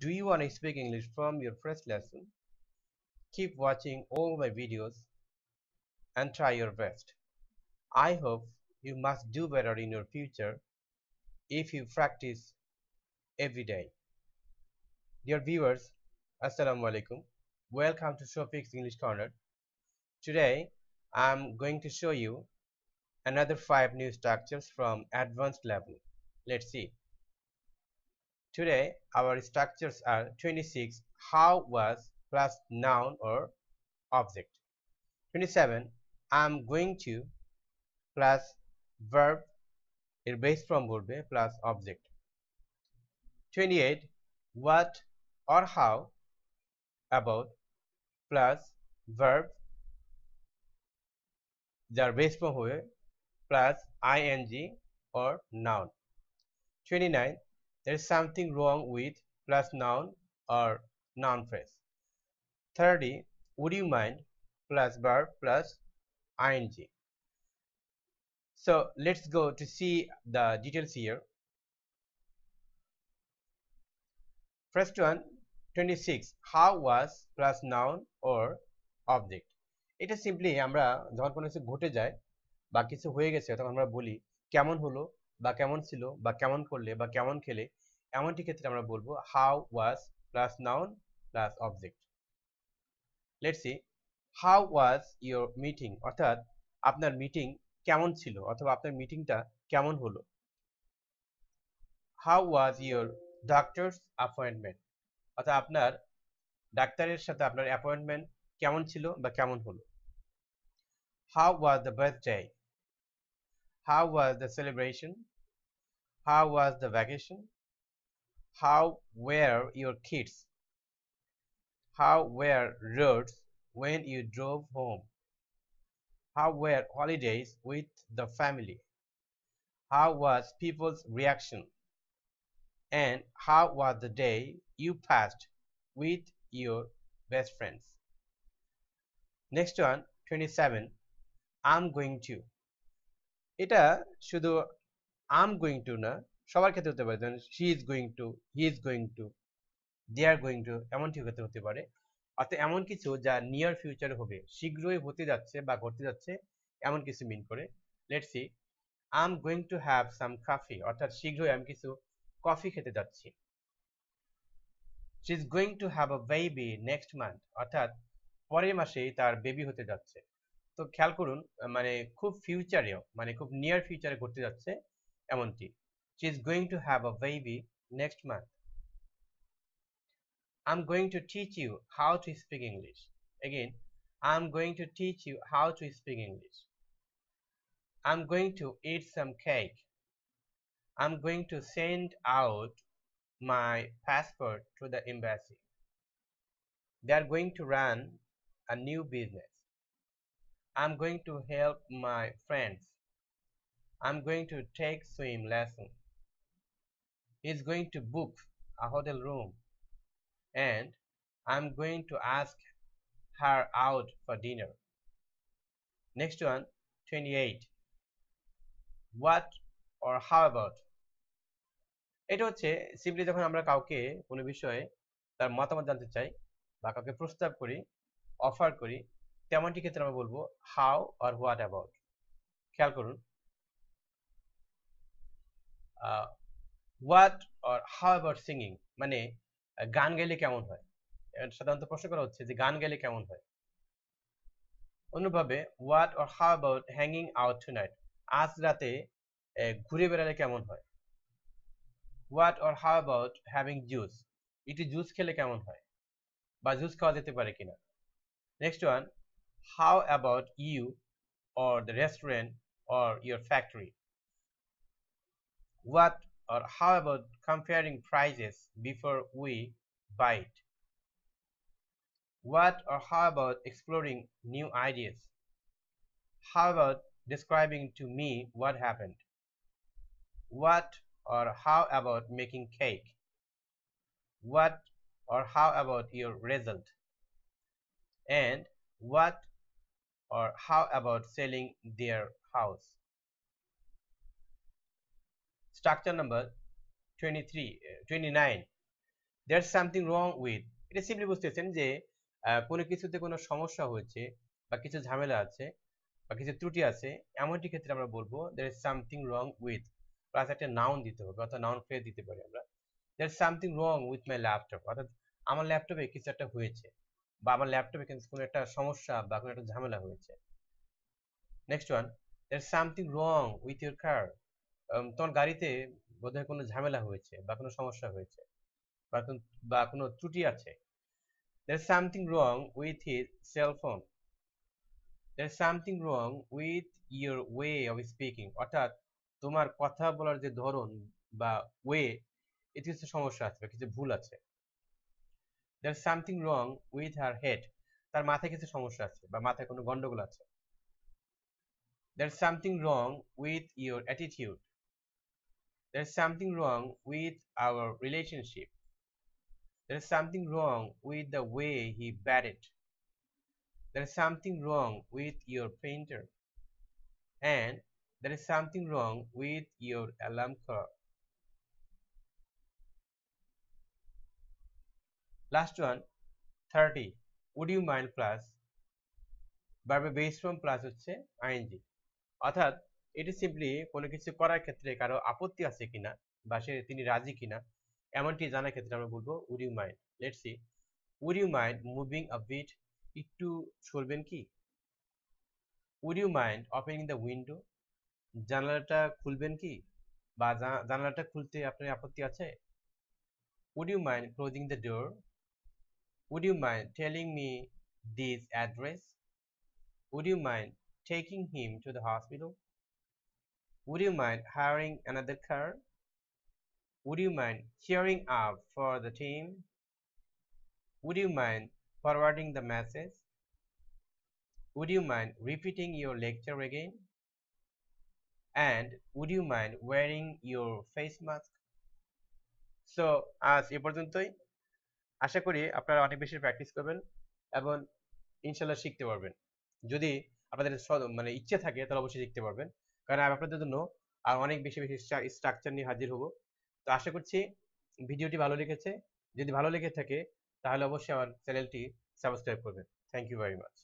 Do you want to speak English from your first lesson? Keep watching all my videos and try your best. I hope you must do better in your future if you practice every day. Dear viewers, Assalamu alaikum. Welcome to Shafiq's English Corner. Today, I'm going to show you another 5 new structures from advanced level. Let's see. Today, our structures are 26. How was plus noun or object. 27. I'm going to plus verb এর base form বলবে plus object. 28. What or how about plus verb যার base form হবে plus ing or noun. 29. There is something wrong with plus noun or noun phrase. 30. Would you mind plus verb plus ing. So let's go to see the details here. First one, 26. How was plus noun or object. এটা simply আমরা যখন কোনো কিছু ঘটে যায় বা কিছু হয়ে গেছে তখন আমরা বলি কেমন হলো বা কেমন ছিল বা কেমন করলে বা কেমন খেলে, এমনটি ক্ষেত্রে আমরা বলবো how was plus noun plus object. Let's see, how was your meeting, অর্থাৎ আপনার মিটিং কেমন ছিল অথবা আপনার মিটিংটা কেমন হলো। How was your doctors appointment, অর্থাৎ আপনার ডাক্তারের সাথে আপনার অ্যাপয়েন্টমেন্ট কেমন ছিল বা কেমন হলো। How was the birthday, how was the celebration, how was the vacation, how were your kids, how were roads when you drove home, how were holidays with the family, how was people's reaction, and how was the day you passed with your best friends. Next one, 27. I'm going to, এটা শুধু I'm going to না, সবার ক্ষেত্রে হতে পারে। যেমন she is going to, he is going to, they are going to, এমনটি ক্ষেত্রে হতে পারে। অর্থাৎ এমন কিছু যা নিয়ার ফিউচারে হবে, শীঘ্রই হতে যাচ্ছে বা ঘটতে যাচ্ছে, এমন কিছু মিন করে। Let's see, I'm going to have some coffee, অর্থাৎ শীঘ্রই আমি কিছু কফি খেতে যাচ্ছি। she is going to have a baby next month, অর্থাৎ পরের মাসেই তার বেবি হতে যাচ্ছে। তো খেয়াল করুন, মানে খুব ফিউচারেও, মানে খুব নিয়ার ফিউচারে ঘটতে যাচ্ছে এমনটি। she is going to have a baby next month. I'm going to teach you how to speak English. Again, I'm going to teach you how to speak English. I'm going to eat some cake. I'm going to send out my passport to the embassy. They are going to run a new business. I'm going to help my friends. I'm going to take swim lesson. He's going to book a hotel room. And I'm going to ask her out for dinner. Next one, 28. What or how about? এটা হচ্ছে simply যখন আমরা কাউকে কোনো বিষয়ে তার মতামত জানতে চাই বা কাউকে প্রস্তাব করি, অফার করি, তেমনটি ক্ষেত্রে আমরা বলবো হাউ অর হোয়াট অ্যাবাউট। খেয়াল করুন, what or how about singing, মানে গান গাইলে কেমন হয়। সাধারণত প্রশ্ন করা হচ্ছে যে গান গাইলে কেমন হয়। অন্যভাবে what or how about hanging out tonight, আজ রাতে ঘুরে বেড়ালে কেমন হয়। What or how about having juice, একটু জুস খেলে কেমন হয় বা জুস খাওয়া যেতে পারে কিনা। Next one, how about you or the restaurant or your factory. What or how about comparing prices before we buy it. What or how about exploring new ideas? How about describing to me what happened? What or how about making cake? What or how about your result? And what or how about selling their house? Structure number 29. there's something wrong with, এটা simply বুঝতেছেন যে কোনো কিছুতে কোনো সমস্যা হয়েছে বা কিছু ঝামেলা আছে বা কিছু ত্রুটি আছে, এমনটি ক্ষেত্রে আমরা বলবো there is something wrong with, plus একটা নাউন দিতে হবে, অর্থাৎ নাউন ফ্রেজ দিতে পারি আমরা। there is something wrong with my laptop, অর্থাৎ আমার ল্যাপটপে কিছু একটা হয়েছে বা আমার ল্যাপটপে কিন্তু কোনো একটা সমস্যা বা কোনো একটা ঝামেলা হয়েছে। Next one, there is something wrong with your car, তোমার গাড়িতে বোধহয় কোনো ঝামেলা হয়েছে বা কোনো সমস্যা হয়েছে বা কোনো ত্রুটি আছে। there is something wrong with his cell phone, there is something wrong with your way of speaking, অর্থাৎ তোমার কথা বলার যে ধরন বা ওয়ে, এতে কিছু সমস্যা আছে বা কিছু ভুল আছে। there is something wrong with her head, তার মাথায় কিছু সমস্যা আছে বা মাথায় কোনো গন্ডগোল আছে। there is something wrong with your attitude, there is something wrong with our relationship, there is something wrong with the way he batted, there is something wrong with your printer, and there is something wrong with your alarm clock. Last one, 30. Would you mind plus verb base form plus হচ্ছে ing, অর্থাৎ এটি simply কোনো কিছু করার ক্ষেত্রে কারো আপত্তি আছে কিনা বা তিনি রাজি কিনা এমনটি জানার ক্ষেত্রে আমরা বলবো would you mind. Let's see. Would you mind moving a bit, একটু সরবেন কি? Would you mind opening the window, জানালাটা খুলবেন কি বা জানালাটা খুলতে আপনার আপত্তি আছে? Would you mind closing the door? Would you mind telling me this address? Would you mind taking him to the hospital? Would you mind hiring another car? Would you mind cheering up for the team? Would you mind forwarding the message? Would you mind repeating your lecture again? And would you mind wearing your face mask? So আজ এ পর্যন্তই। আশা করি আপনারা অনেক বেশি practice করবেন এবং ইনশাল্লাহ শিখতে পারবেন। যদি আপনাদের মানে ইচ্ছে থাকে তাহলে অবশ্যই শিখতে পারবেন, কারণ আমি আপনাদের জন্য আর অনেক বেশি স্ট্রাকচার নিয়ে হাজির হব। তো আশা করছি ভিডিওটি ভালো লেগেছে। যদি ভালো লেগে থাকে তাহলে অবশ্যই আমার চ্যানেলটি সাবস্ক্রাইব করবেন। Thank you very much.